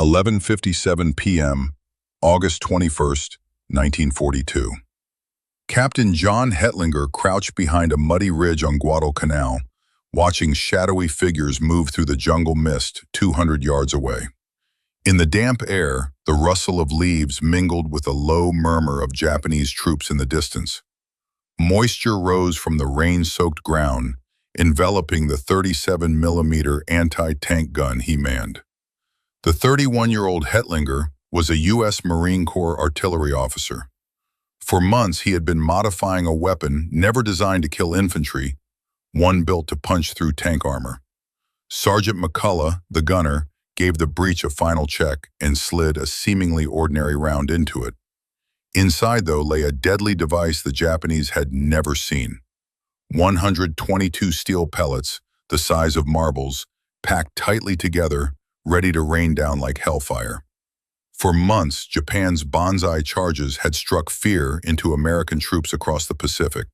11:57 p.m., August 21st, 1942. Captain John Hetlinger crouched behind a muddy ridge on Guadalcanal, watching shadowy figures move through the jungle mist 200 yards away. In the damp air, the rustle of leaves mingled with a low murmur of Japanese troops in the distance. Moisture rose from the rain-soaked ground, enveloping the 37mm anti-tank gun he manned. The 31-year-old Hetlinger was a U.S. Marine Corps artillery officer. For months, he had been modifying a weapon never designed to kill infantry, one built to punch through tank armor. Sergeant McCullough, the gunner, gave the breech a final check and slid a seemingly ordinary round into it. Inside, though, lay a deadly device the Japanese had never seen. 122 steel pellets, the size of marbles, packed tightly together, ready to rain down like hellfire. For months, Japan's Banzai charges had struck fear into American troops across the Pacific.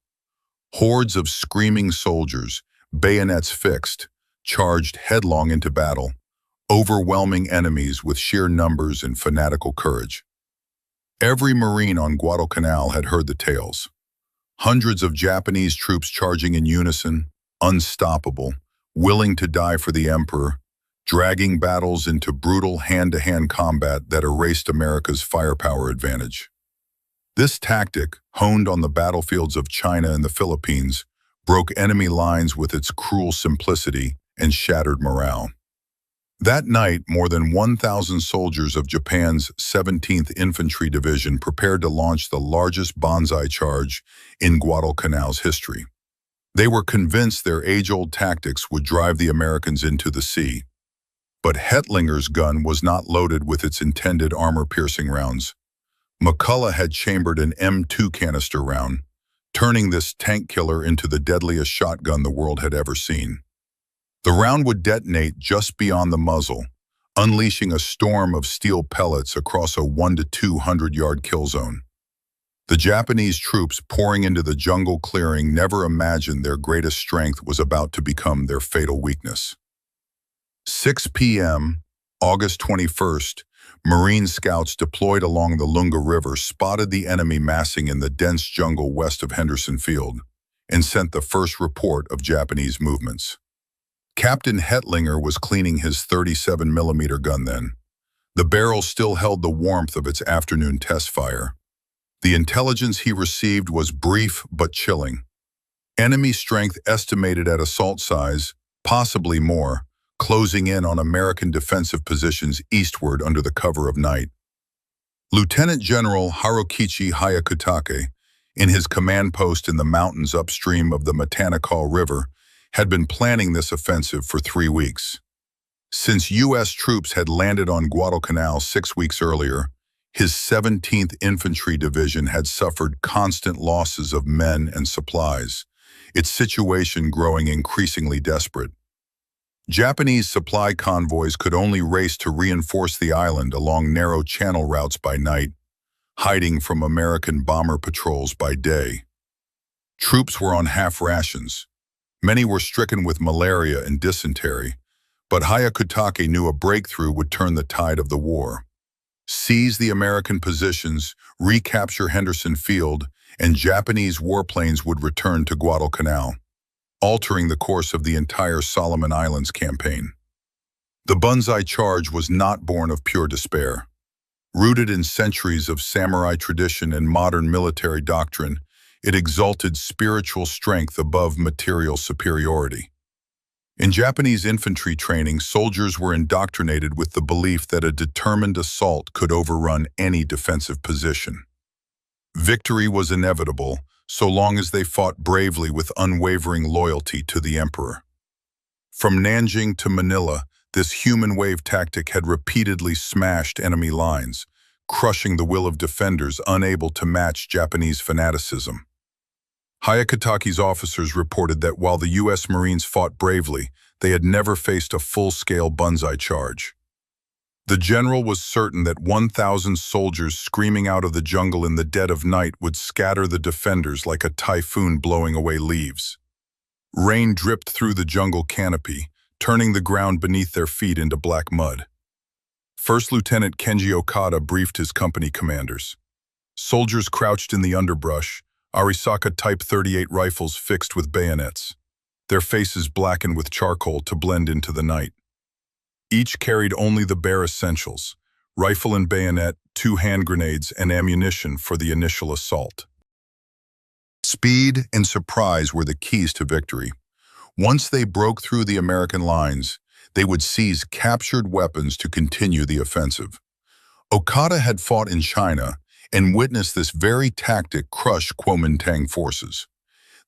Hordes of screaming soldiers, bayonets fixed, charged headlong into battle, overwhelming enemies with sheer numbers and fanatical courage. Every Marine on Guadalcanal had heard the tales. Hundreds of Japanese troops charging in unison, unstoppable, willing to die for the Emperor, dragging battles into brutal hand-to-hand combat that erased America's firepower advantage. This tactic, honed on the battlefields of China and the Philippines, broke enemy lines with its cruel simplicity and shattered morale. That night, more than 1,000 soldiers of Japan's 17th Infantry Division prepared to launch the largest Banzai charge in Guadalcanal's history. They were convinced their age-old tactics would drive the Americans into the sea. But Hetlinger's gun was not loaded with its intended armor-piercing rounds. McCullough had chambered an M2 canister round, turning this tank killer into the deadliest shotgun the world had ever seen. The round would detonate just beyond the muzzle, unleashing a storm of steel pellets across a 100 to 200-yard kill zone. The Japanese troops pouring into the jungle clearing never imagined their greatest strength was about to become their fatal weakness. 6 p.m., August 21st, Marine scouts deployed along the Lunga River spotted the enemy massing in the dense jungle west of Henderson Field and sent the first report of Japanese movements. Captain Hetlinger was cleaning his 37mm gun then. The barrel still held the warmth of its afternoon test fire. The intelligence he received was brief but chilling. Enemy strength estimated at assault size, possibly more, closing in on American defensive positions eastward under the cover of night. Lieutenant General Harukichi Hyakutake, in his command post in the mountains upstream of the Matanacall River, had been planning this offensive for 3 weeks. Since U.S. troops had landed on Guadalcanal 6 weeks earlier, his 17th Infantry Division had suffered constant losses of men and supplies, its situation growing increasingly desperate. Japanese supply convoys could only race to reinforce the island along narrow channel routes by night, hiding from American bomber patrols by day. Troops were on half rations. Many were stricken with malaria and dysentery, but Hyakutake knew a breakthrough would turn the tide of the war. Seize the American positions, recapture Henderson Field, and Japanese warplanes would return to Guadalcanal, altering the course of the entire Solomon Islands campaign. The Banzai charge was not born of pure despair. Rooted in centuries of samurai tradition and modern military doctrine, it exalted spiritual strength above material superiority. In Japanese infantry training, soldiers were indoctrinated with the belief that a determined assault could overrun any defensive position. Victory was inevitable, so long as they fought bravely with unwavering loyalty to the Emperor. From Nanjing to Manila, this human wave tactic had repeatedly smashed enemy lines, crushing the will of defenders unable to match Japanese fanaticism. Hyakutake's officers reported that while the U.S. Marines fought bravely, they had never faced a full-scale Banzai charge. The general was certain that 1,000 soldiers screaming out of the jungle in the dead of night would scatter the defenders like a typhoon blowing away leaves. Rain dripped through the jungle canopy, turning the ground beneath their feet into black mud. First Lieutenant Kenji Okada briefed his company commanders. Soldiers crouched in the underbrush, Arisaka Type 38 rifles fixed with bayonets, their faces blackened with charcoal to blend into the night. Each carried only the bare essentials, rifle and bayonet, 2 hand grenades, and ammunition for the initial assault. Speed and surprise were the keys to victory. Once they broke through the American lines, they would seize captured weapons to continue the offensive. Okada had fought in China and witnessed this very tactic crush Kuomintang forces.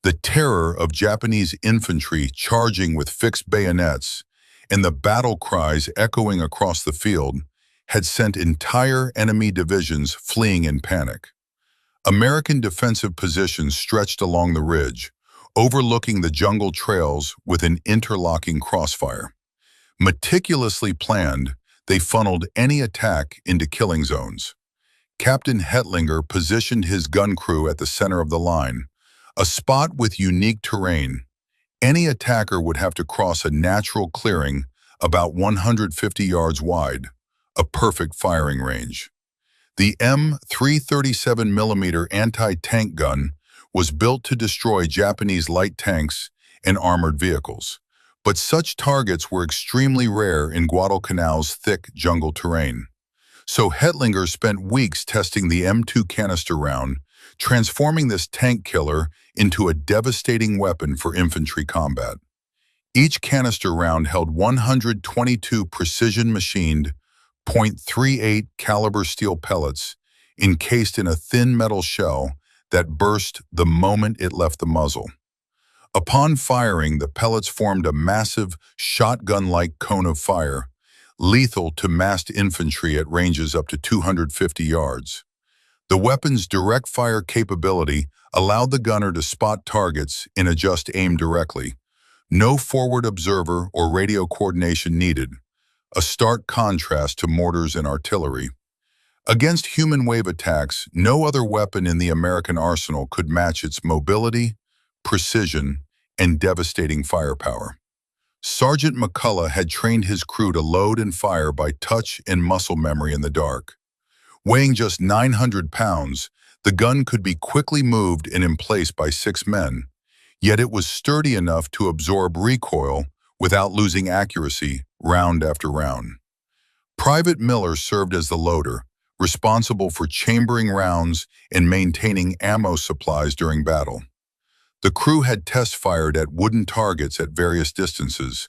The terror of Japanese infantry charging with fixed bayonets and the battle cries echoing across the field had sent entire enemy divisions fleeing in panic. American defensive positions stretched along the ridge, overlooking the jungle trails with an interlocking crossfire. Meticulously planned, they funneled any attack into killing zones. Captain Hetlinger positioned his gun crew at the center of the line, a spot with unique terrain. Any attacker would have to cross a natural clearing about 150 yards wide, a perfect firing range. The M337mm anti-tank gun was built to destroy Japanese light tanks and armored vehicles, but such targets were extremely rare in Guadalcanal's thick jungle terrain. So Hetlinger spent weeks testing the M2 canister round, transforming this tank killer into a devastating weapon for infantry combat. Each canister round held 122 precision-machined .38 caliber steel pellets encased in a thin metal shell that burst the moment it left the muzzle. Upon firing, the pellets formed a massive shotgun-like cone of fire, lethal to massed infantry at ranges up to 250 yards. The weapon's direct fire capability allowed the gunner to spot targets and adjust aim directly. No forward observer or radio coordination needed, a stark contrast to mortars and artillery. Against human wave attacks, no other weapon in the American arsenal could match its mobility, precision, and devastating firepower. Sergeant McCullough had trained his crew to load and fire by touch and muscle memory in the dark. Weighing just 900 pounds, the gun could be quickly moved and emplaced by 6 men, yet it was sturdy enough to absorb recoil without losing accuracy round after round. Private Miller served as the loader, responsible for chambering rounds and maintaining ammo supplies during battle. The crew had test-fired at wooden targets at various distances,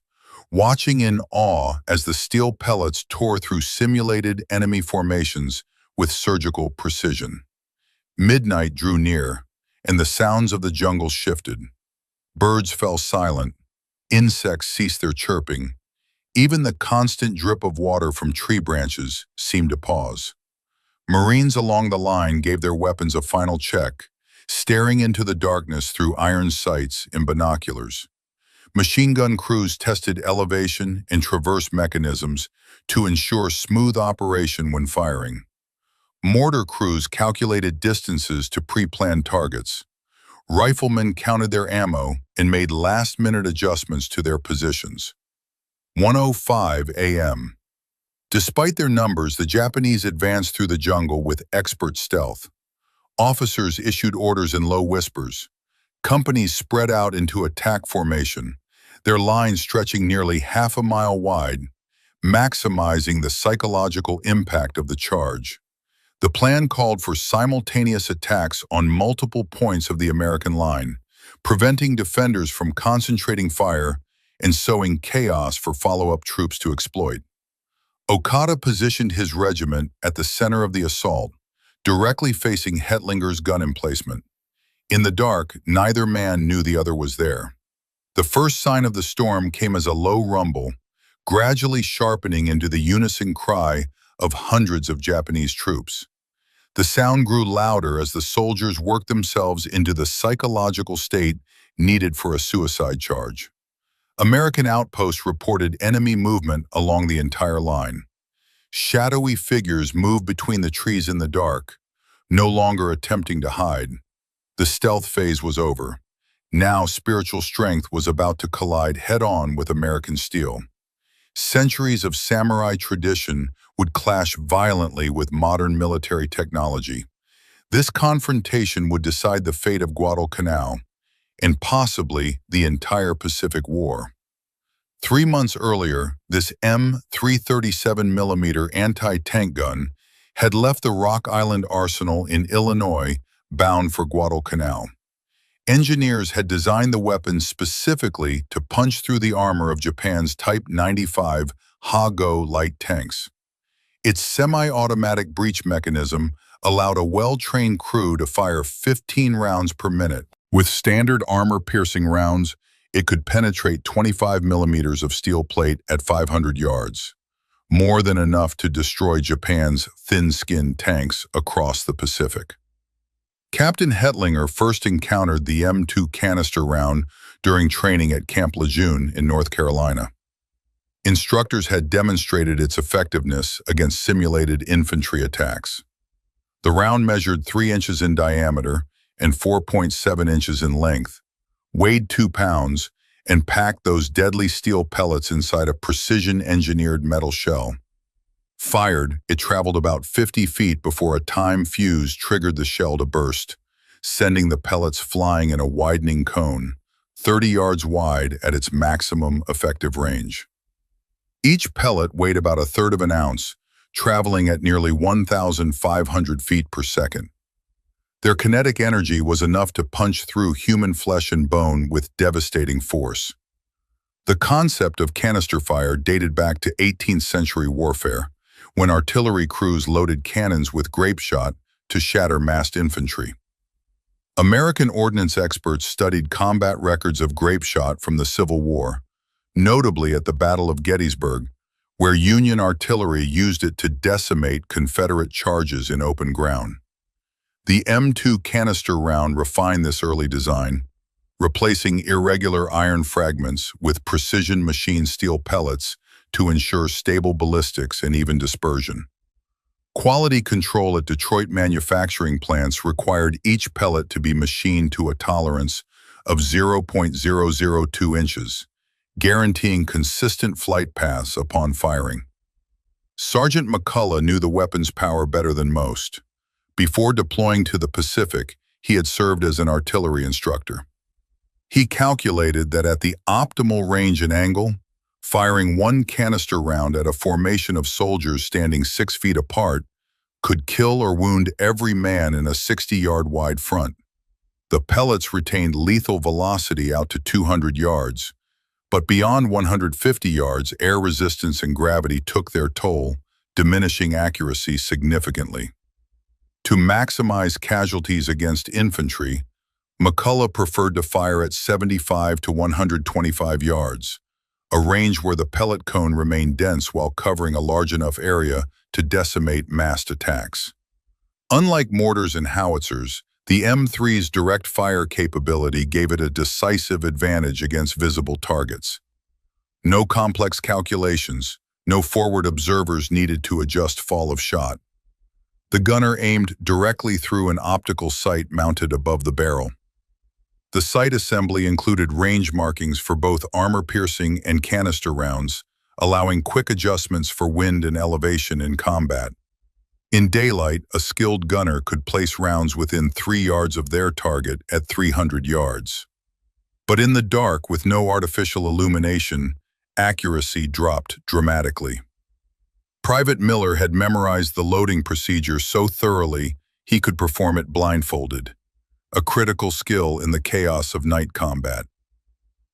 watching in awe as the steel pellets tore through simulated enemy formations with surgical precision. Midnight drew near, and the sounds of the jungle shifted. Birds fell silent, insects ceased their chirping. Even the constant drip of water from tree branches seemed to pause. Marines along the line gave their weapons a final check, staring into the darkness through iron sights and binoculars. Machine gun crews tested elevation and traverse mechanisms to ensure smooth operation when firing. Mortar crews calculated distances to pre-planned targets. Riflemen counted their ammo and made last-minute adjustments to their positions. 1:05 a.m. Despite their numbers, the Japanese advanced through the jungle with expert stealth. Officers issued orders in low whispers. Companies spread out into attack formation, their lines stretching nearly half a mile wide, maximizing the psychological impact of the charge. The plan called for simultaneous attacks on multiple points of the American line, preventing defenders from concentrating fire and sowing chaos for follow-up troops to exploit. Okada positioned his regiment at the center of the assault, directly facing Hetlinger's gun emplacement. In the dark, neither man knew the other was there. The first sign of the storm came as a low rumble, gradually sharpening into the unison cry of hundreds of Japanese troops. The sound grew louder as the soldiers worked themselves into the psychological state needed for a suicide charge. American outposts reported enemy movement along the entire line. Shadowy figures moved between the trees in the dark, no longer attempting to hide. The stealth phase was over. Now spiritual strength was about to collide head-on with American steel. Centuries of samurai tradition would clash violently with modern military technology. This confrontation would decide the fate of Guadalcanal and possibly the entire Pacific War. 3 months earlier, this M337mm anti-tank gun had left the Rock Island Arsenal in Illinois bound for Guadalcanal. Engineers had designed the weapon specifically to punch through the armor of Japan's Type 95 Ha-Go light tanks. Its semi-automatic breech mechanism allowed a well-trained crew to fire 15 rounds per minute. With standard armor-piercing rounds, it could penetrate 25 millimeters of steel plate at 500 yards, more than enough to destroy Japan's thin-skinned tanks across the Pacific. Captain Hetlinger first encountered the M2 canister round during training at Camp Lejeune in North Carolina. Instructors had demonstrated its effectiveness against simulated infantry attacks. The round measured 3 inches in diameter and 4.7 inches in length, weighed 2 pounds, and packed those deadly steel pellets inside a precision-engineered metal shell. Fired, it traveled about 50 feet before a time fuse triggered the shell to burst, sending the pellets flying in a widening cone, 30 yards wide at its maximum effective range. Each pellet weighed about 1/3 of an ounce, traveling at nearly 1,500 feet per second. Their kinetic energy was enough to punch through human flesh and bone with devastating force. The concept of canister fire dated back to 18th century warfare, when artillery crews loaded cannons with grape shot to shatter massed infantry. American ordnance experts studied combat records of grape shot from the Civil War, notably at the Battle of Gettysburg, where Union artillery used it to decimate Confederate charges in open ground. The M2 canister round refined this early design, replacing irregular iron fragments with precision machined steel pellets to ensure stable ballistics and even dispersion. Quality control at Detroit manufacturing plants required each pellet to be machined to a tolerance of 0.002 inches, guaranteeing consistent flight paths upon firing. Sergeant McCullough knew the weapon's power better than most. Before deploying to the Pacific, he had served as an artillery instructor. He calculated that at the optimal range and angle, firing one canister round at a formation of soldiers standing 6 feet apart could kill or wound every man in a 60-yard wide front. The pellets retained lethal velocity out to 200 yards, but beyond 150 yards, air resistance and gravity took their toll, diminishing accuracy significantly. To maximize casualties against infantry, McCullough preferred to fire at 75 to 125 yards, a range where the pellet cone remained dense while covering a large enough area to decimate massed attacks. Unlike mortars and howitzers, the M3's direct fire capability gave it a decisive advantage against visible targets. No complex calculations, no forward observers needed to adjust fall of shot. The gunner aimed directly through an optical sight mounted above the barrel. The sight assembly included range markings for both armor-piercing and canister rounds, allowing quick adjustments for wind and elevation in combat. In daylight, a skilled gunner could place rounds within 3 yards of their target at 300 yards. But in the dark, with no artificial illumination, accuracy dropped dramatically. Private Miller had memorized the loading procedure so thoroughly he could perform it blindfolded, a critical skill in the chaos of night combat.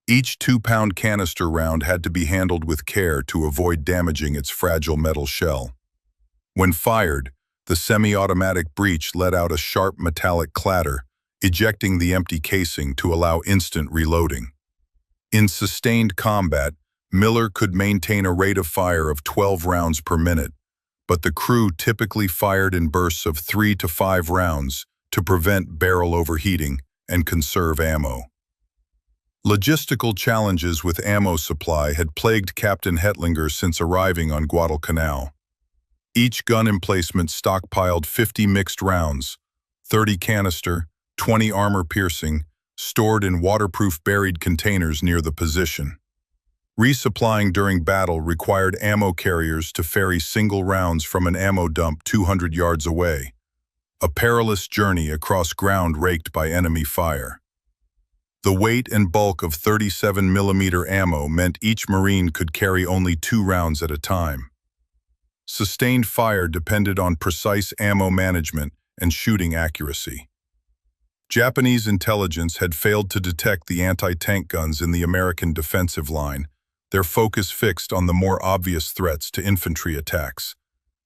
Each 2-pound canister round had to be handled with care to avoid damaging its fragile metal shell. When fired, the semi-automatic breech let out a sharp metallic clatter, ejecting the empty casing to allow instant reloading. In sustained combat, Miller could maintain a rate of fire of 12 rounds per minute, but the crew typically fired in bursts of 3 to 5 rounds to prevent barrel overheating and conserve ammo. Logistical challenges with ammo supply had plagued Captain Hetlinger since arriving on Guadalcanal. Each gun emplacement stockpiled 50 mixed rounds, 30 canister, 20 armor-piercing, stored in waterproof buried containers near the position. Resupplying during battle required ammo carriers to ferry single rounds from an ammo dump 200 yards away, a perilous journey across ground raked by enemy fire. The weight and bulk of 37mm ammo meant each Marine could carry only 2 rounds at a time. Sustained fire depended on precise ammo management and shooting accuracy. Japanese intelligence had failed to detect the anti-tank guns in the American defensive line, their focus fixed on the more obvious threats to infantry attacks,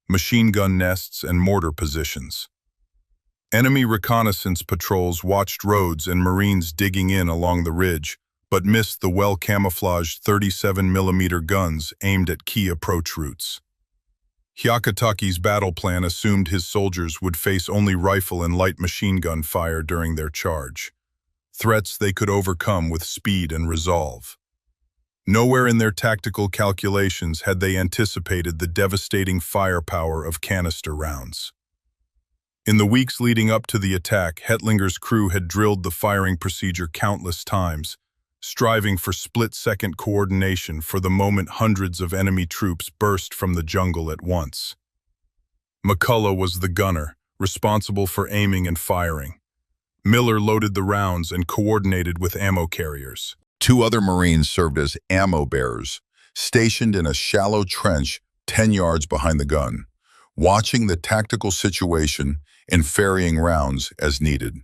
machine gun nests and mortar positions. Enemy reconnaissance patrols watched roads and Marines digging in along the ridge, but missed the well-camouflaged 37mm guns aimed at key approach routes. Hyakutaki's battle plan assumed his soldiers would face only rifle and light machine gun fire during their charge, threats they could overcome with speed and resolve. Nowhere in their tactical calculations had they anticipated the devastating firepower of canister rounds. In the weeks leading up to the attack, Hetlinger's crew had drilled the firing procedure countless times, striving for split-second coordination for the moment hundreds of enemy troops burst from the jungle at once. McCullough was the gunner, responsible for aiming and firing. Miller loaded the rounds and coordinated with ammo carriers. 2 other Marines served as ammo bearers, stationed in a shallow trench 10 yards behind the gun, watching the tactical situation and ferrying rounds as needed.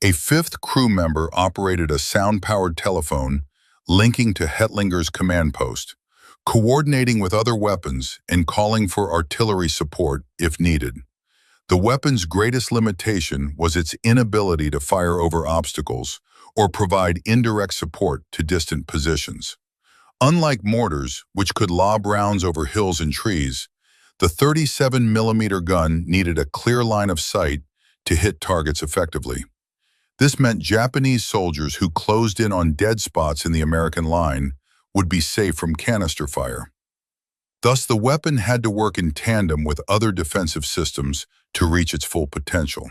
A 5th crew member operated a sound-powered telephone, linking to Hetlinger's command post, coordinating with other weapons and calling for artillery support if needed. The weapon's greatest limitation was its inability to fire over obstacles or provide indirect support to distant positions. Unlike mortars, which could lob rounds over hills and trees, the 37mm gun needed a clear line of sight to hit targets effectively. This meant Japanese soldiers who closed in on dead spots in the American line would be safe from canister fire. Thus, the weapon had to work in tandem with other defensive systems to reach its full potential.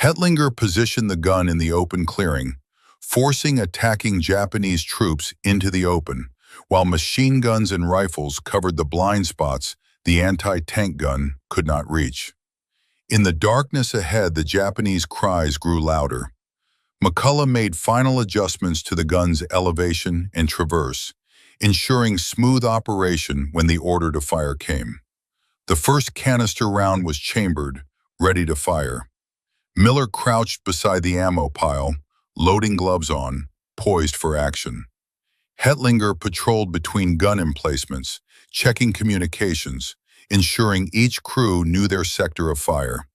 Hetlinger positioned the gun in the open clearing, forcing attacking Japanese troops into the open, while machine guns and rifles covered the blind spots the anti-tank gun could not reach. In the darkness ahead, the Japanese cries grew louder. McCullough made final adjustments to the gun's elevation and traverse, ensuring smooth operation when the order to fire came. The first canister round was chambered, ready to fire. Miller crouched beside the ammo pile, loading gloves on, poised for action. Hetlinger patrolled between gun emplacements, checking communications, ensuring each crew knew their sector of fire.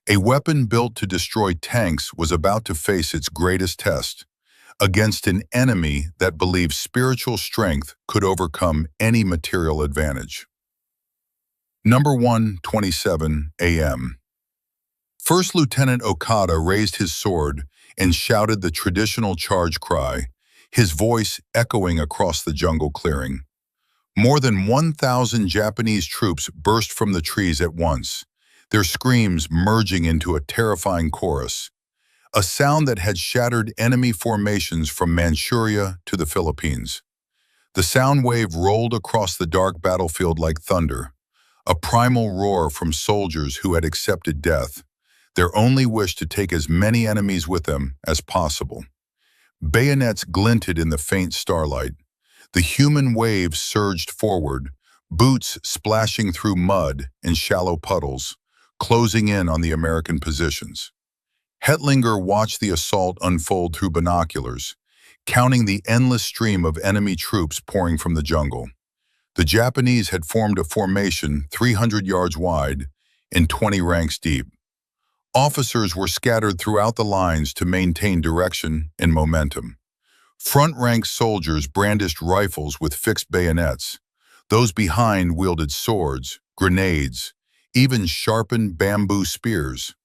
A weapon built to destroy tanks was about to face its greatest test, against an enemy that believed spiritual strength could overcome any material advantage. Number 1:27 a.m. First Lieutenant Okada raised his sword and shouted the traditional charge cry, his voice echoing across the jungle clearing. More than 1,000 Japanese troops burst from the trees at once, their screams merging into a terrifying chorus, a sound that had shattered enemy formations from Manchuria to the Philippines. The sound wave rolled across the dark battlefield like thunder, a primal roar from soldiers who had accepted death, their only wish to take as many enemies with them as possible. Bayonets glinted in the faint starlight. The human wave surged forward, boots splashing through mud and shallow puddles, closing in on the American positions. Hetlinger watched the assault unfold through binoculars, counting the endless stream of enemy troops pouring from the jungle. The Japanese had formed a formation 300 yards wide and 20 ranks deep. Officers were scattered throughout the lines to maintain direction and momentum. Front-rank soldiers brandished rifles with fixed bayonets. Those behind wielded swords, grenades, even sharpened bamboo spears.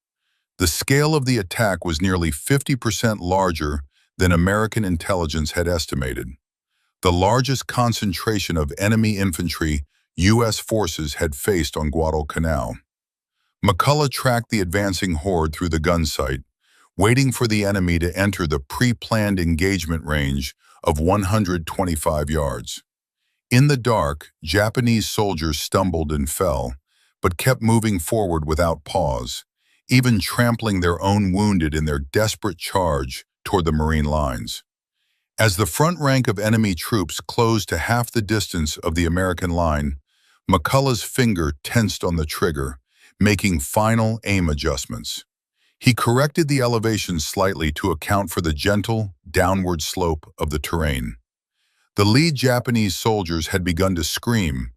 The scale of the attack was nearly 50% larger than American intelligence had estimated. The largest concentration of enemy infantry U.S. forces had faced on Guadalcanal. McCullough tracked the advancing horde through the gun sight, waiting for the enemy to enter the pre-planned engagement range of 125 yards. In the dark, Japanese soldiers stumbled and fell, but kept moving forward without pause, even trampling their own wounded in their desperate charge toward the Marine lines. As the front rank of enemy troops closed to half the distance of the American line, McCullough's finger tensed on the trigger, making final aim adjustments. He corrected the elevation slightly to account for the gentle, downward slope of the terrain. The lead Japanese soldiers had begun to scream,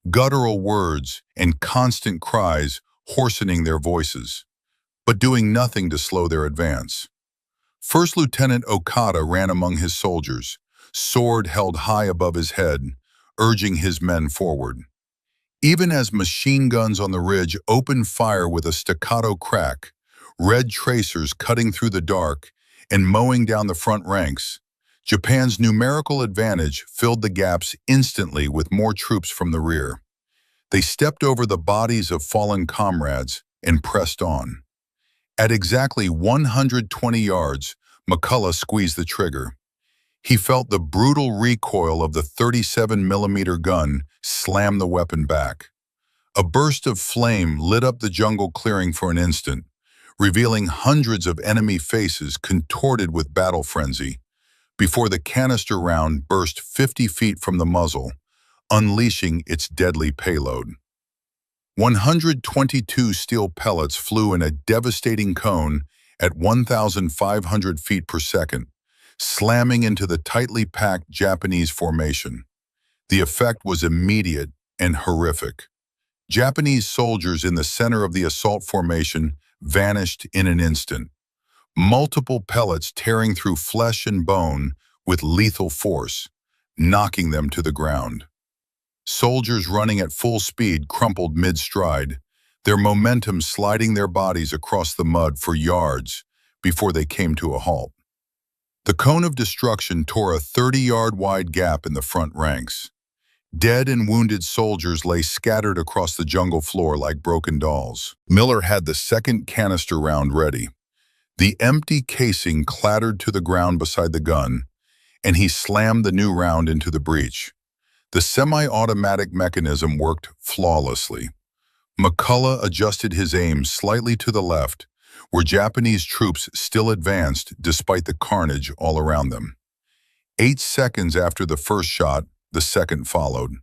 guttural words and constant cries hoarsening their voices, but doing nothing to slow their advance. First Lieutenant Okada ran among his soldiers, sword held high above his head, urging his men forward. Even as machine guns on the ridge opened fire with a staccato crack, red tracers cutting through the dark and mowing down the front ranks, Japan's numerical advantage filled the gaps instantly with more troops from the rear. They stepped over the bodies of fallen comrades and pressed on. At exactly 120 yards, McCullough squeezed the trigger. He felt the brutal recoil of the 37mm gun slam the weapon back. A burst of flame lit up the jungle clearing for an instant, revealing hundreds of enemy faces contorted with battle frenzy, before the canister round burst 50 feet from the muzzle, unleashing its deadly payload. 122 steel pellets flew in a devastating cone at 1,500 feet per second, slamming into the tightly packed Japanese formation. The effect was immediate and horrific. Japanese soldiers in the center of the assault formation vanished in an instant, multiple pellets tearing through flesh and bone with lethal force, knocking them to the ground. Soldiers running at full speed crumpled mid-stride, their momentum sliding their bodies across the mud for yards before they came to a halt. The cone of destruction tore a 30-yard-wide gap in the front ranks. Dead and wounded soldiers lay scattered across the jungle floor like broken dolls. Miller had the second canister round ready. The empty casing clattered to the ground beside the gun, and he slammed the new round into the breech. The semi-automatic mechanism worked flawlessly. McCullough adjusted his aim slightly to the left, where Japanese troops still advanced despite the carnage all around them. 8 seconds after the first shot, the second followed.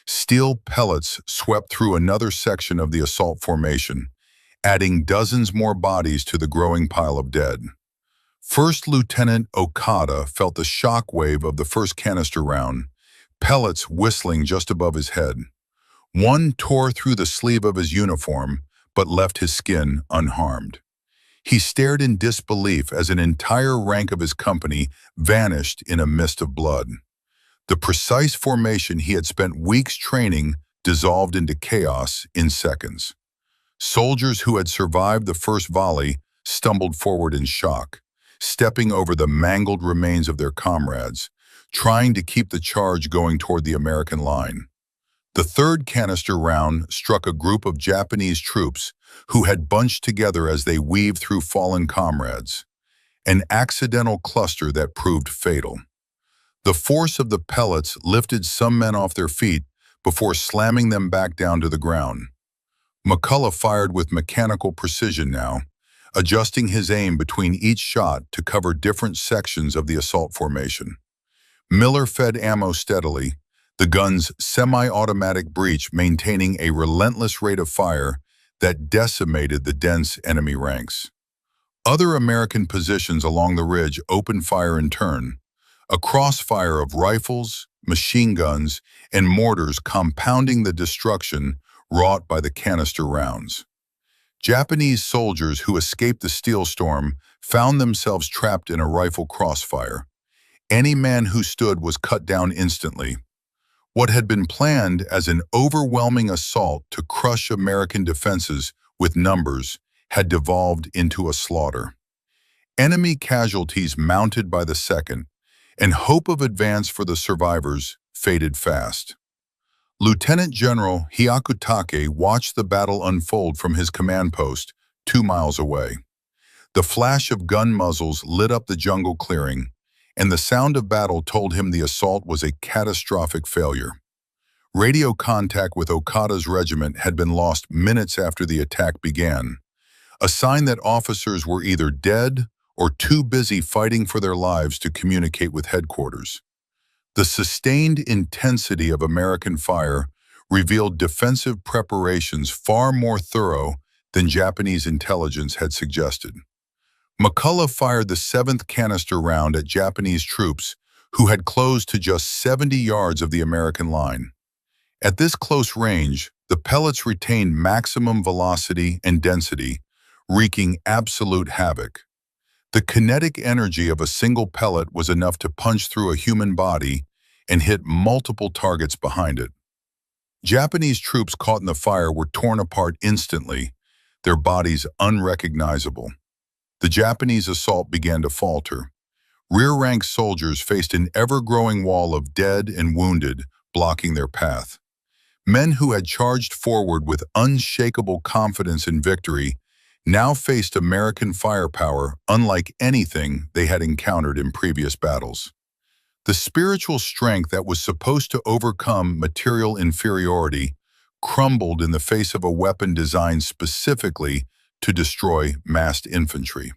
Steel pellets swept through another section of the assault formation, adding dozens more bodies to the growing pile of dead. First Lieutenant Okada felt the shock wave of the first canister round, pellets whistling just above his head. One tore through the sleeve of his uniform, but left his skin unharmed. He stared in disbelief as an entire rank of his company vanished in a mist of blood. The precise formation he had spent weeks training dissolved into chaos in seconds. Soldiers who had survived the first volley stumbled forward in shock, stepping over the mangled remains of their comrades, trying to keep the charge going toward the American line. The third canister round struck a group of Japanese troops who had bunched together as they weaved through fallen comrades, an accidental cluster that proved fatal. The force of the pellets lifted some men off their feet before slamming them back down to the ground. McCullough fired with mechanical precision now, adjusting his aim between each shot to cover different sections of the assault formation. Miller fed ammo steadily, the gun's semi-automatic breech maintaining a relentless rate of fire that decimated the dense enemy ranks. Other American positions along the ridge opened fire in turn, a crossfire of rifles, machine guns, and mortars compounding the destruction wrought by the canister rounds. Japanese soldiers who escaped the steel storm found themselves trapped in a rifle crossfire. Any man who stood was cut down instantly. What had been planned as an overwhelming assault to crush American defenses with numbers had devolved into a slaughter. Enemy casualties mounted by the second, and hope of advance for the survivors faded fast. Lieutenant General Hyakutake watched the battle unfold from his command post 2 miles away. The flash of gun muzzles lit up the jungle clearing, and the sound of battle told him the assault was a catastrophic failure. Radio contact with Okada's regiment had been lost minutes after the attack began, a sign that officers were either dead or too busy fighting for their lives to communicate with headquarters. The sustained intensity of American fire revealed defensive preparations far more thorough than Japanese intelligence had suggested. McCullough fired the 7th canister round at Japanese troops who had closed to just 70 yards of the American line. At this close range, the pellets retained maximum velocity and density, wreaking absolute havoc. The kinetic energy of a single pellet was enough to punch through a human body and hit multiple targets behind it. Japanese troops caught in the fire were torn apart instantly, their bodies unrecognizable. The Japanese assault began to falter. Rear-rank soldiers faced an ever-growing wall of dead and wounded, blocking their path. Men who had charged forward with unshakable confidence in victory now faced American firepower unlike anything they had encountered in previous battles. The spiritual strength that was supposed to overcome material inferiority crumbled in the face of a weapon designed specifically to destroy massed infantry.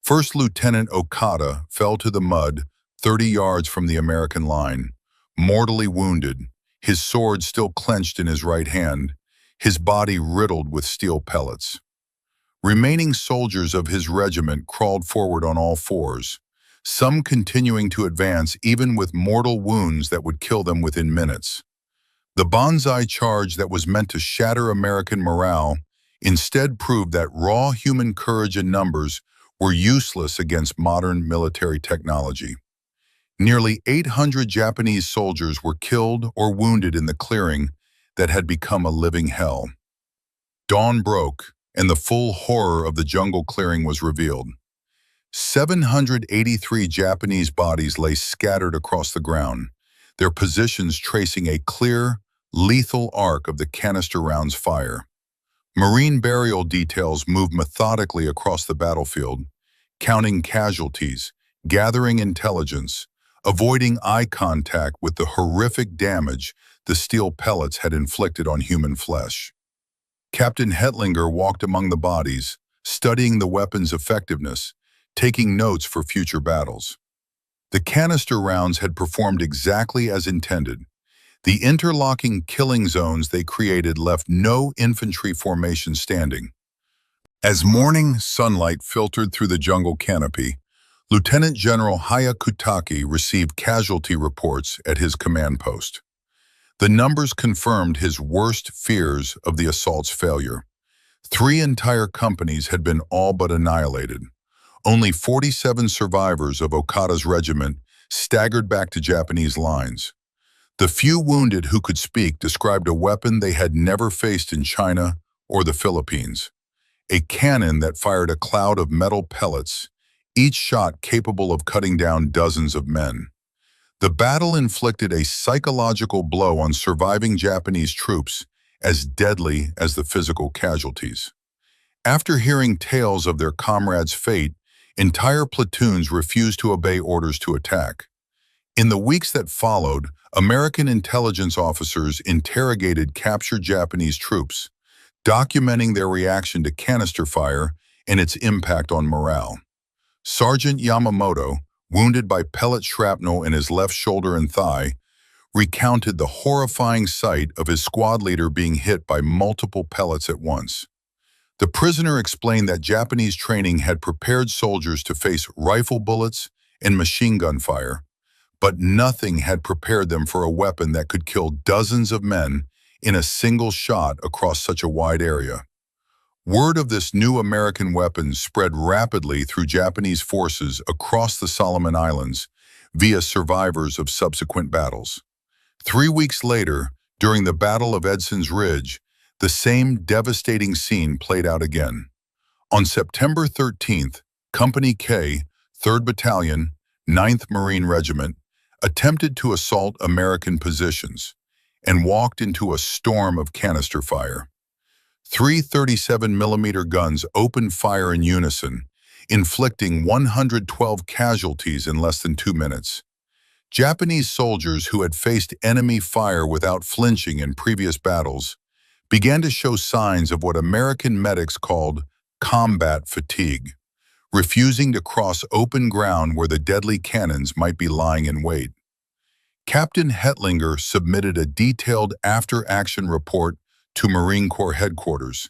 First Lieutenant Okada fell to the mud 30 yards from the American line, mortally wounded, his sword still clenched in his right hand, his body riddled with steel pellets. Remaining soldiers of his regiment crawled forward on all fours, some continuing to advance even with mortal wounds that would kill them within minutes. The Banzai charge that was meant to shatter American morale instead proved that raw human courage and numbers were useless against modern military technology. Nearly 800 Japanese soldiers were killed or wounded in the clearing that had become a living hell. Dawn broke, and the full horror of the jungle clearing was revealed. 783 Japanese bodies lay scattered across the ground, their positions tracing a clear, lethal arc of the canister round's fire. Marine burial details moved methodically across the battlefield, counting casualties, gathering intelligence, avoiding eye contact with the horrific damage the steel pellets had inflicted on human flesh. Captain Hetlinger walked among the bodies, studying the weapon's effectiveness, taking notes for future battles. The canister rounds had performed exactly as intended. The interlocking killing zones they created left no infantry formation standing. As morning sunlight filtered through the jungle canopy, Lieutenant General Hayakutake received casualty reports at his command post. The numbers confirmed his worst fears of the assault's failure. 3 entire companies had been all but annihilated. Only 47 survivors of Okada's regiment staggered back to Japanese lines. The few wounded who could speak described a weapon they had never faced in China or the Philippines. A cannon that fired a cloud of metal pellets, each shot capable of cutting down dozens of men. The battle inflicted a psychological blow on surviving Japanese troops as deadly as the physical casualties. After hearing tales of their comrades' fate, entire platoons refused to obey orders to attack. In the weeks that followed, American intelligence officers interrogated captured Japanese troops, documenting their reaction to canister fire and its impact on morale. Sergeant Yamamoto, wounded by pellet shrapnel in his left shoulder and thigh, recounted the horrifying sight of his squad leader being hit by multiple pellets at once. The prisoner explained that Japanese training had prepared soldiers to face rifle bullets and machine gun fire, but nothing had prepared them for a weapon that could kill dozens of men in a single shot across such a wide area. Word of this new American weapon spread rapidly through Japanese forces across the Solomon Islands via survivors of subsequent battles. 3 weeks later, during the Battle of Edson's Ridge, the same devastating scene played out again. On September 13th, Company K, 3rd Battalion, 9th Marine Regiment, attempted to assault American positions and walked into a storm of canister fire. 3 37mm guns opened fire in unison, inflicting 112 casualties in less than 2 minutes. Japanese soldiers who had faced enemy fire without flinching in previous battles began to show signs of what American medics called combat fatigue, refusing to cross open ground where the deadly cannons might be lying in wait. Captain Hetlinger submitted a detailed after-action report to Marine Corps headquarters,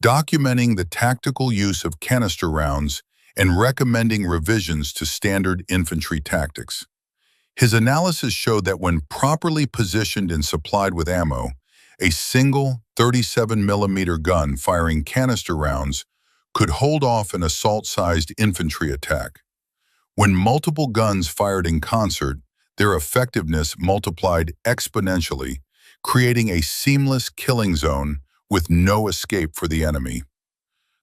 documenting the tactical use of canister rounds and recommending revisions to standard infantry tactics. His analysis showed that when properly positioned and supplied with ammo, a single 37mm gun firing canister rounds could hold off an assault-sized infantry attack. When multiple guns fired in concert, their effectiveness multiplied exponentially, creating a seamless killing zone with no escape for the enemy.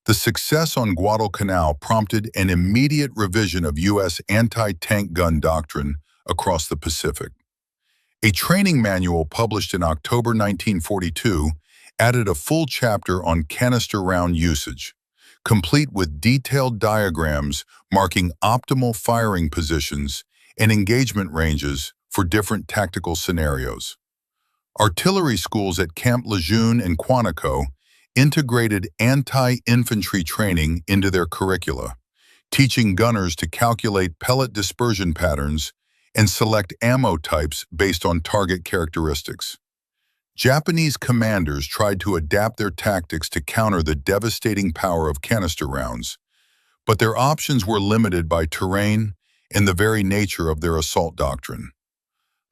The success on Guadalcanal prompted an immediate revision of U.S. anti-tank gun doctrine across the Pacific. A training manual published in October 1942 added a full chapter on canister round usage, complete with detailed diagrams marking optimal firing positions and engagement ranges for different tactical scenarios. Artillery schools at Camp Lejeune and Quantico integrated anti-infantry training into their curricula, teaching gunners to calculate pellet dispersion patterns and select ammo types based on target characteristics. Japanese commanders tried to adapt their tactics to counter the devastating power of canister rounds, but their options were limited by terrain and the very nature of their assault doctrine.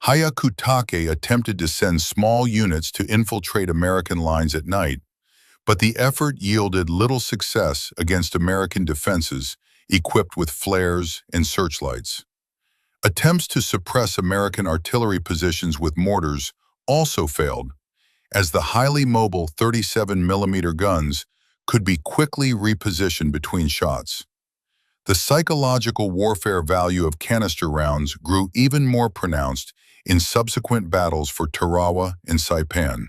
Hyakutake attempted to send small units to infiltrate American lines at night, but the effort yielded little success against American defenses equipped with flares and searchlights. Attempts to suppress American artillery positions with mortars also failed, as the highly mobile 37mm guns could be quickly repositioned between shots. The psychological warfare value of canister rounds grew even more pronounced in subsequent battles for Tarawa and Saipan.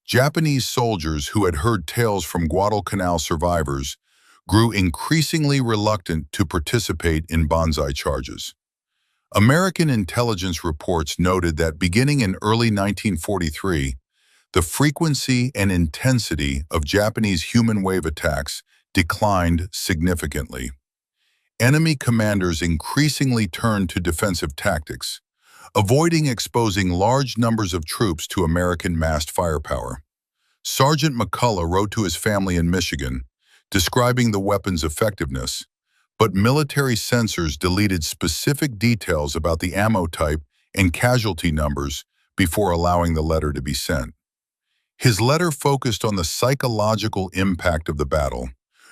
Japanese soldiers who had heard tales from Guadalcanal survivors grew increasingly reluctant to participate in Banzai charges. American intelligence reports noted that beginning in early 1943, the frequency and intensity of Japanese human wave attacks declined significantly. Enemy commanders increasingly turned to defensive tactics, avoiding exposing large numbers of troops to American massed firepower. Sergeant McCullough wrote to his family in Michigan, describing the weapon's effectiveness, but military censors deleted specific details about the ammo type and casualty numbers before allowing the letter to be sent. His letter focused on the psychological impact of the battle,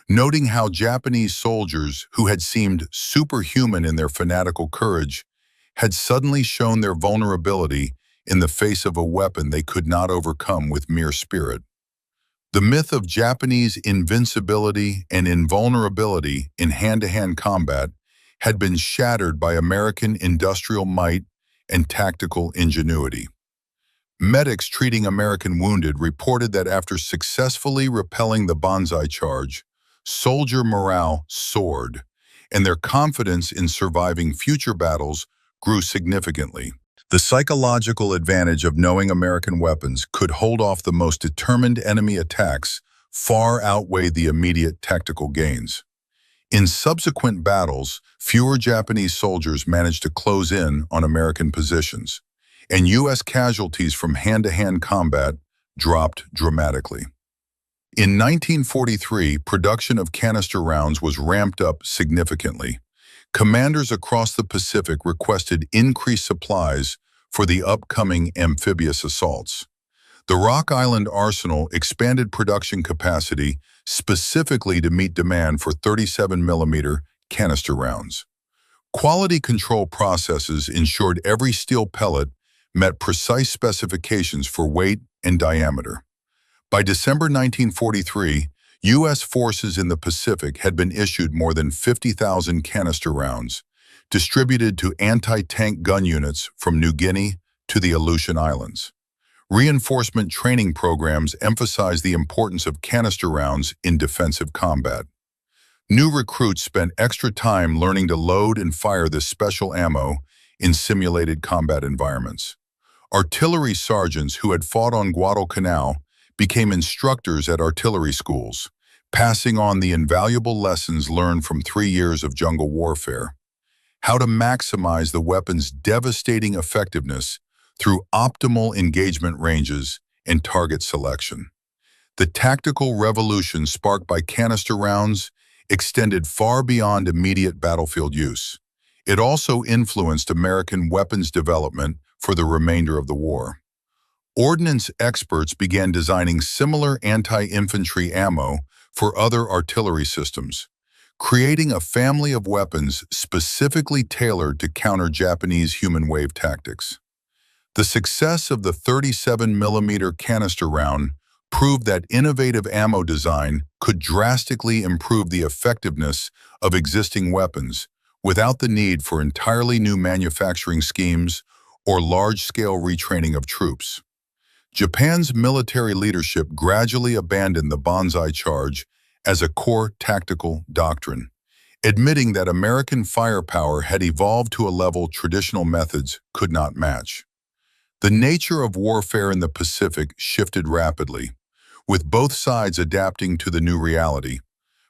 noting how Japanese soldiers who had seemed superhuman in their fanatical courage had suddenly shown their vulnerability in the face of a weapon they could not overcome with mere spirit. The myth of Japanese invincibility and invulnerability in hand-to-hand combat had been shattered by American industrial might and tactical ingenuity. Medics treating American wounded reported that after successfully repelling the Banzai charge, soldier morale soared, and their confidence in surviving future battles grew significantly. The psychological advantage of knowing American weapons could hold off the most determined enemy attacks far outweighed the immediate tactical gains. In subsequent battles, fewer Japanese soldiers managed to close in on American positions, and U.S. casualties from hand-to-hand combat dropped dramatically. In 1943, production of canister rounds was ramped up significantly. Commanders across the Pacific requested increased supplies for the upcoming amphibious assaults. The Rock Island Arsenal expanded production capacity specifically to meet demand for 37mm canister rounds. Quality control processes ensured every steel pellet met precise specifications for weight and diameter. By December 1943, U.S. forces in the Pacific had been issued more than 50,000 canister rounds, distributed to anti-tank gun units from New Guinea to the Aleutian Islands. Reinforcement training programs emphasized the importance of canister rounds in defensive combat. New recruits spent extra time learning to load and fire this special ammo in simulated combat environments. Artillery sergeants who had fought on Guadalcanal became instructors at artillery schools, passing on the invaluable lessons learned from 3 years of jungle warfare. How to maximize the weapon's devastating effectiveness through optimal engagement ranges and target selection. The tactical revolution sparked by canister rounds extended far beyond immediate battlefield use. It also influenced American weapons development for the remainder of the war. Ordnance experts began designing similar anti-infantry ammo for other artillery systems, creating a family of weapons specifically tailored to counter Japanese human wave tactics. The success of the 37mm canister round proved that innovative ammo design could drastically improve the effectiveness of existing weapons without the need for entirely new manufacturing schemes or large-scale retraining of troops. Japan's military leadership gradually abandoned the Banzai charge as a core tactical doctrine, admitting that American firepower had evolved to a level traditional methods could not match. The nature of warfare in the Pacific shifted rapidly, with both sides adapting to the new reality.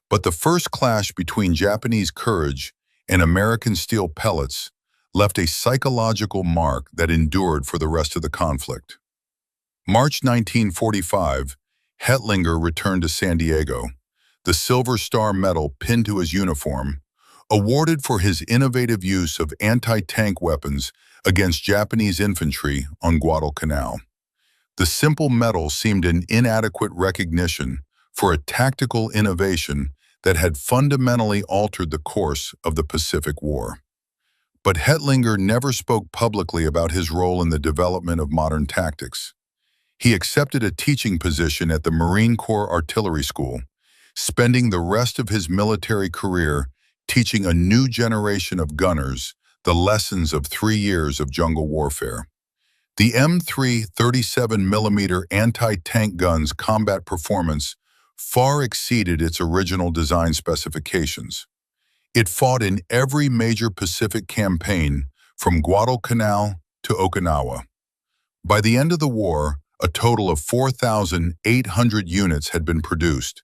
But the first clash between Japanese courage and American steel pellets left a psychological mark that endured for the rest of the conflict. March 1945, Hetlinger returned to San Diego, the Silver Star Medal pinned to his uniform, awarded for his innovative use of anti-tank weapons against Japanese infantry on Guadalcanal. The simple medal seemed an inadequate recognition for a tactical innovation that had fundamentally altered the course of the Pacific War. But Hetlinger never spoke publicly about his role in the development of modern tactics. He accepted a teaching position at the Marine Corps Artillery School, spending the rest of his military career teaching a new generation of gunners the lessons of 3 years of jungle warfare. The M3 37mm anti-tank gun's combat performance far exceeded its original design specifications. It fought in every major Pacific campaign from Guadalcanal to Okinawa. By the end of the war, a total of 4,800 units had been produced,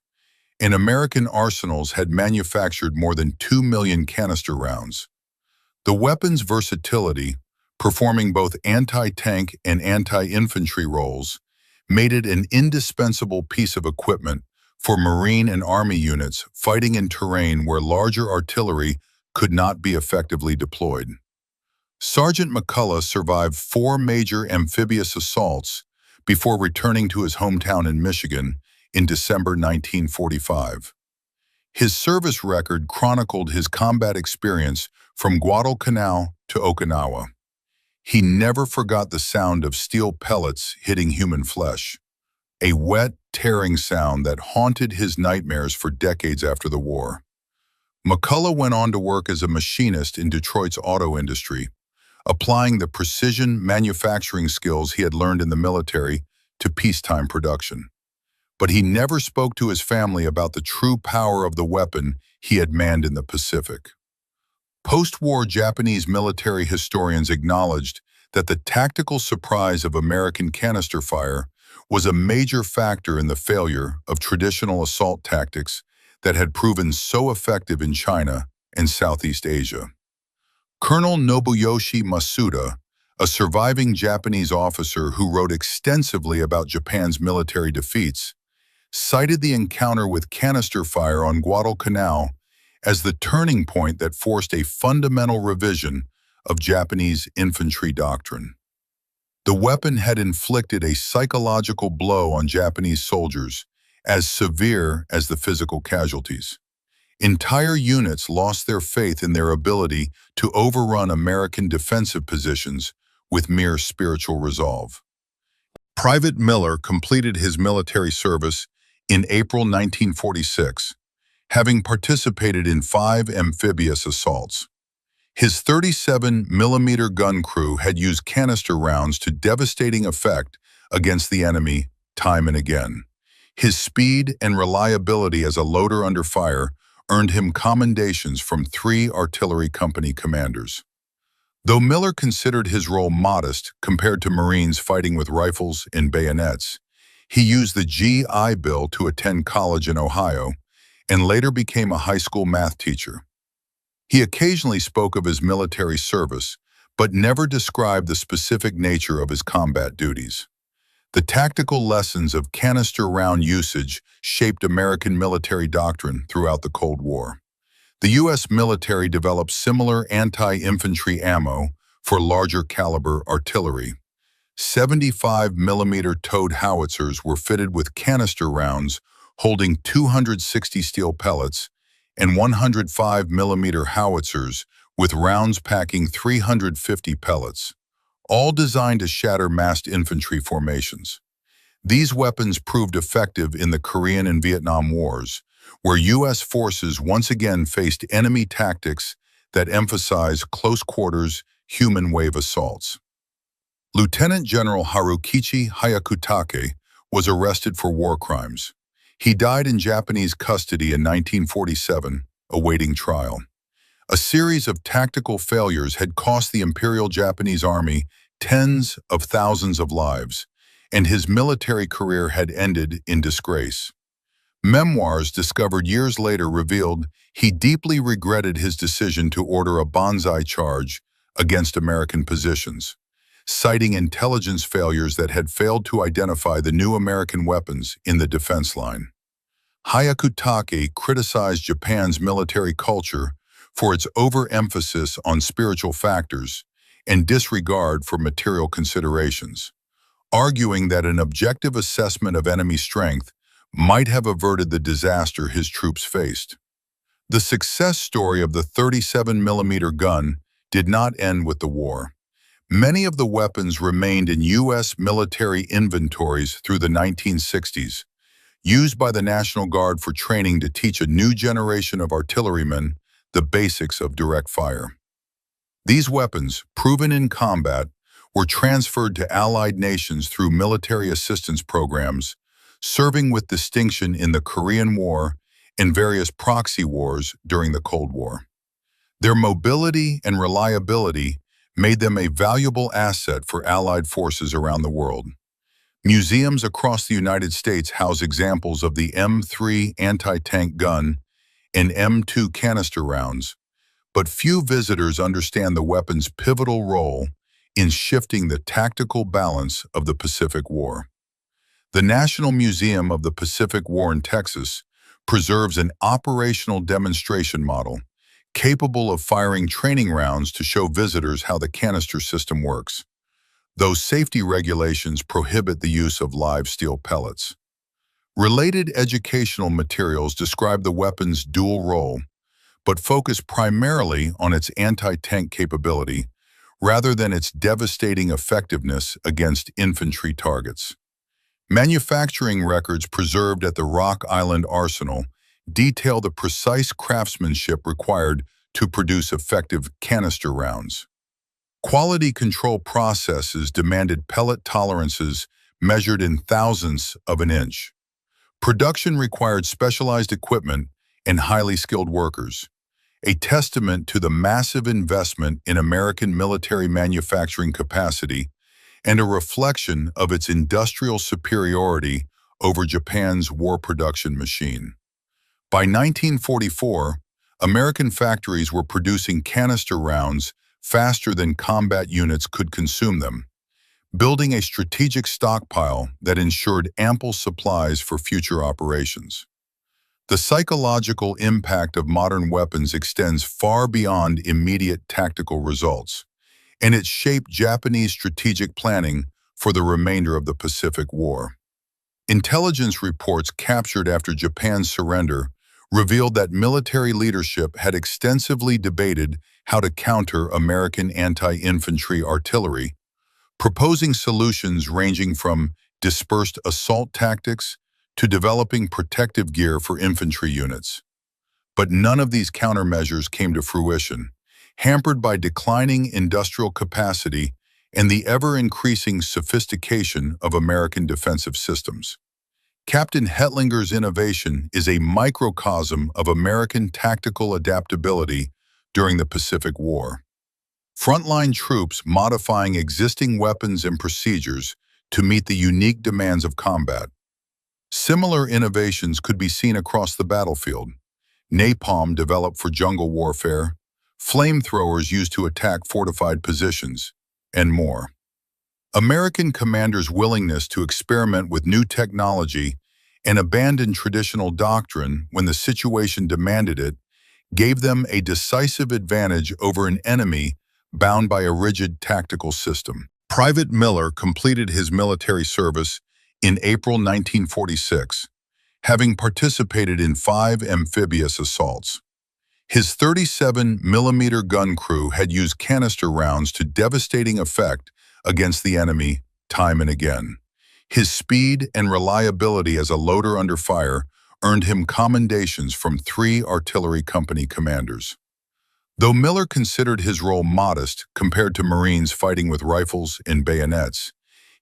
and American arsenals had manufactured more than 2 million canister rounds. The weapon's versatility, performing both anti-tank and anti-infantry roles, made it an indispensable piece of equipment for Marine and Army units fighting in terrain where larger artillery could not be effectively deployed. Sergeant McCullough survived 4 major amphibious assaults before returning to his hometown in Michigan in December 1945. His service record chronicled his combat experience from Guadalcanal to Okinawa. He never forgot the sound of steel pellets hitting human flesh, a wet, tearing sound that haunted his nightmares for decades after the war. McCullough went on to work as a machinist in Detroit's auto industry, applying the precision manufacturing skills he had learned in the military to peacetime production. But he never spoke to his family about the true power of the weapon he had manned in the Pacific. Post-war Japanese military historians acknowledged that the tactical surprise of American canister fire was a major factor in the failure of traditional assault tactics that had proven so effective in China and Southeast Asia. Colonel Nobuyoshi Masuda, a surviving Japanese officer who wrote extensively about Japan's military defeats, cited the encounter with canister fire on Guadalcanal as the turning point that forced a fundamental revision of Japanese infantry doctrine. The weapon had inflicted a psychological blow on Japanese soldiers, as severe as the physical casualties. Entire units lost their faith in their ability to overrun American defensive positions with mere spiritual resolve. Private Miller completed his military service in April 1946, having participated in 5 amphibious assaults. His 37mm gun crew had used canister rounds to devastating effect against the enemy time and again. His speed and reliability as a loader under fire earned him commendations from 3 artillery company commanders. Though Miller considered his role modest compared to Marines fighting with rifles and bayonets, he used the GI Bill to attend college in Ohio and later became a high school math teacher. He occasionally spoke of his military service, but never described the specific nature of his combat duties. The tactical lessons of canister round usage shaped American military doctrine throughout the Cold War. The U.S. military developed similar anti-infantry ammo for larger caliber artillery. 75mm towed howitzers were fitted with canister rounds holding 260 steel pellets and 105mm howitzers with rounds packing 350 pellets, all designed to shatter massed infantry formations. These weapons proved effective in the Korean and Vietnam Wars, where U.S. forces once again faced enemy tactics that emphasize close-quarters, human wave assaults. Lieutenant General Harukichi Hyakutake was arrested for war crimes. He died in Japanese custody in 1947, awaiting trial. A series of tactical failures had cost the Imperial Japanese Army tens of thousands of lives, and his military career had ended in disgrace. Memoirs discovered years later revealed he deeply regretted his decision to order a Banzai charge against American positions, citing intelligence failures that had failed to identify the new American weapons in the defense line. Hyakutake criticized Japan's military culture for its overemphasis on spiritual factors and disregard for material considerations, arguing that an objective assessment of enemy strength might have averted the disaster his troops faced. The success story of the 37mm gun did not end with the war. Many of the weapons remained in U.S. military inventories through the 1960s, used by the National Guard for training to teach a new generation of artillerymen the basics of direct fire. These weapons, proven in combat, were transferred to allied nations through military assistance programs, serving with distinction in the Korean War and various proxy wars during the Cold War. Their mobility and reliability made them a valuable asset for Allied forces around the world. Museums across the United States house examples of the M3 anti-tank gun and M2 canister rounds, but few visitors understand the weapon's pivotal role in shifting the tactical balance of the Pacific War. The National Museum of the Pacific War in Texas preserves an operational demonstration model capable of firing training rounds to show visitors how the canister system works, though safety regulations prohibit the use of live steel pellets. Related educational materials describe the weapon's dual role, but focus primarily on its anti-tank capability rather than its devastating effectiveness against infantry targets. Manufacturing records preserved at the Rock Island Arsenal detail the precise craftsmanship required to produce effective canister rounds. Quality control processes demanded pellet tolerances measured in thousandths of an inch. Production required specialized equipment and highly skilled workers, a testament to the massive investment in American military manufacturing capacity and a reflection of its industrial superiority over Japan's war production machine. By 1944, American factories were producing canister rounds faster than combat units could consume them, building a strategic stockpile that ensured ample supplies for future operations. The psychological impact of modern weapons extends far beyond immediate tactical results, and it shaped Japanese strategic planning for the remainder of the Pacific War. Intelligence reports captured after Japan's surrender revealed that military leadership had extensively debated how to counter American anti-infantry artillery, proposing solutions ranging from dispersed assault tactics to developing protective gear for infantry units. But none of these countermeasures came to fruition, hampered by declining industrial capacity and the ever-increasing sophistication of American defensive systems. Captain Hetlinger's innovation is a microcosm of American tactical adaptability during the Pacific War. Frontline troops modifying existing weapons and procedures to meet the unique demands of combat. Similar innovations could be seen across the battlefield. Napalm developed for jungle warfare, flamethrowers used to attack fortified positions, and more. American commanders' willingness to experiment with new technology and abandon traditional doctrine when the situation demanded it gave them a decisive advantage over an enemy bound by a rigid tactical system. Private Miller completed his military service in April 1946, having participated in 5 amphibious assaults. His 37-millimeter gun crew had used canister rounds to devastating effect against the enemy time and again. His speed and reliability as a loader under fire earned him commendations from 3 artillery company commanders. Though Miller considered his role modest compared to Marines fighting with rifles and bayonets,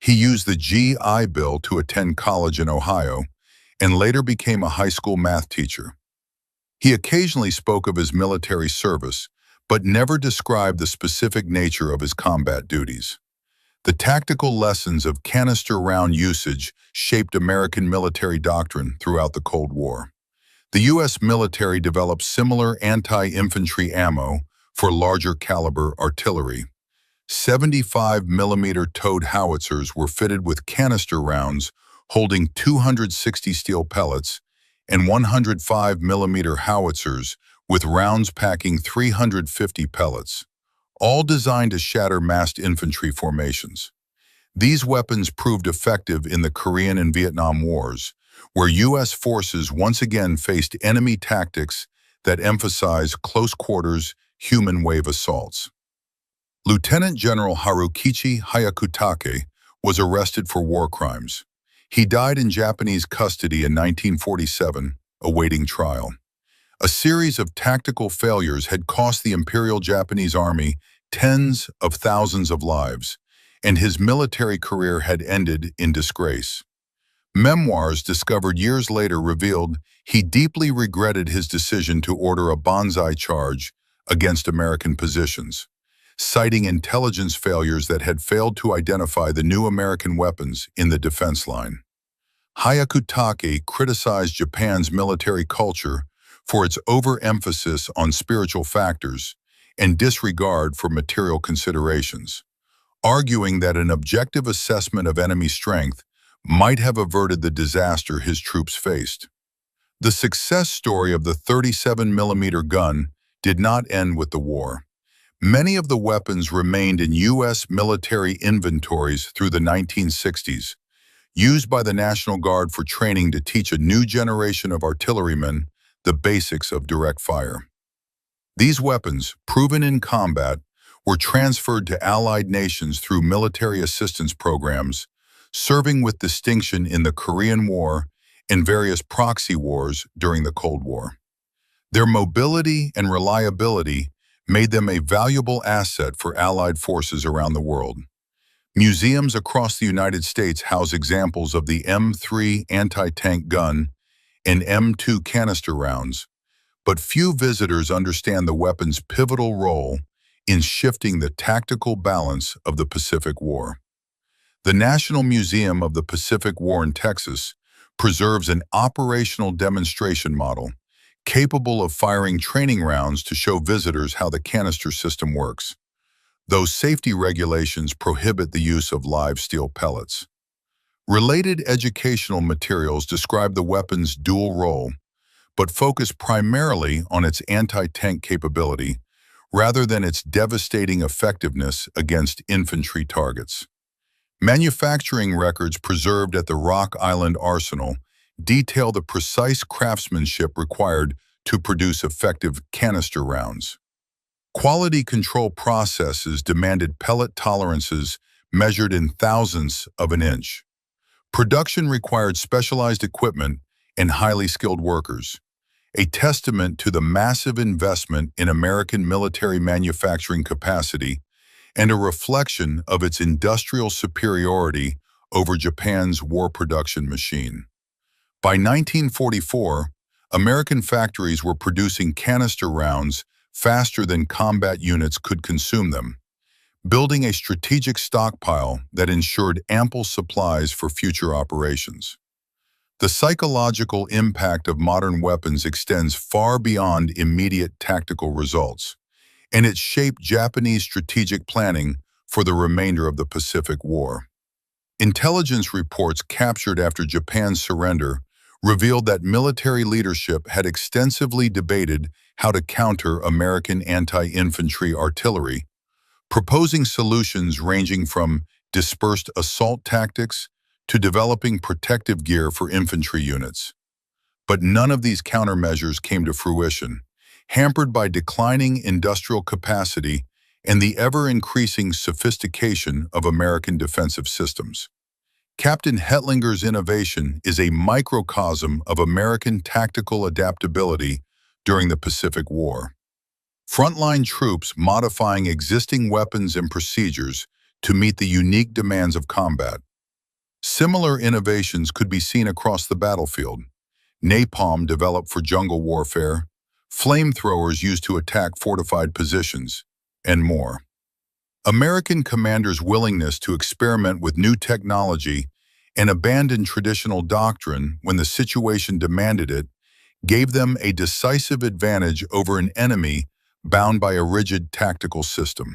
he used the GI Bill to attend college in Ohio and later became a high school math teacher. He occasionally spoke of his military service, but never described the specific nature of his combat duties. The tactical lessons of canister round usage shaped American military doctrine throughout the Cold War. The U.S. military developed similar anti-infantry ammo for larger caliber artillery. 75-millimeter towed howitzers were fitted with canister rounds holding 260 steel pellets, and 105-millimeter howitzers with rounds packing 350 pellets, all designed to shatter massed infantry formations. These weapons proved effective in the Korean and Vietnam Wars, where U.S. forces once again faced enemy tactics that emphasize close-quarters, human wave assaults. Lieutenant General Harukichi Hyakutake was arrested for war crimes. He died in Japanese custody in 1947, awaiting trial. A series of tactical failures had cost the Imperial Japanese Army tens of thousands of lives, and his military career had ended in disgrace. Memoirs discovered years later revealed he deeply regretted his decision to order a Banzai charge against American positions, citing intelligence failures that had failed to identify the new American weapons in the defense line. Hyakutake criticized Japan's military culture for its overemphasis on spiritual factors and disregard for material considerations, arguing that an objective assessment of enemy strength might have averted the disaster his troops faced. The success story of the 37-millimeter gun did not end with the war. Many of the weapons remained in U.S. military inventories through the 1960s, used by the National Guard for training to teach a new generation of artillerymen the basics of direct fire. These weapons, proven in combat, were transferred to allied nations through military assistance programs, serving with distinction in the Korean War and various proxy wars during the Cold War. Their mobility and reliability made them a valuable asset for Allied forces around the world. Museums across the United States house examples of the M3 anti-tank gun and M2 canister rounds, but few visitors understand the weapon's pivotal role in shifting the tactical balance of the Pacific War. The National Museum of the Pacific War in Texas preserves an operational demonstration model capable of firing training rounds to show visitors how the canister system works, though safety regulations prohibit the use of live steel pellets. Related educational materials describe the weapon's dual role, but focus primarily on its anti-tank capability rather than its devastating effectiveness against infantry targets. Manufacturing records preserved at the Rock Island Arsenal detail the precise craftsmanship required to produce effective canister rounds. Quality control processes demanded pellet tolerances measured in thousandths of an inch. Production required specialized equipment and highly skilled workers, a testament to the massive investment in American military manufacturing capacity and a reflection of its industrial superiority over Japan's war production machine. By 1944, American factories were producing canister rounds faster than combat units could consume them, building a strategic stockpile that ensured ample supplies for future operations. The psychological impact of modern weapons extends far beyond immediate tactical results, and it shaped Japanese strategic planning for the remainder of the Pacific War. Intelligence reports captured after Japan's surrender revealed that military leadership had extensively debated how to counter American anti-infantry artillery, proposing solutions ranging from dispersed assault tactics to developing protective gear for infantry units. But none of these countermeasures came to fruition, hampered by declining industrial capacity and the ever-increasing sophistication of American defensive systems. Captain Hetlinger's innovation is a microcosm of American tactical adaptability during the Pacific War. Frontline troops modifying existing weapons and procedures to meet the unique demands of combat. Similar innovations could be seen across the battlefield. Napalm developed for jungle warfare, flamethrowers used to attack fortified positions, and more. American commanders' willingness to experiment with new technology and abandon traditional doctrine when the situation demanded it gave them a decisive advantage over an enemy bound by a rigid tactical system.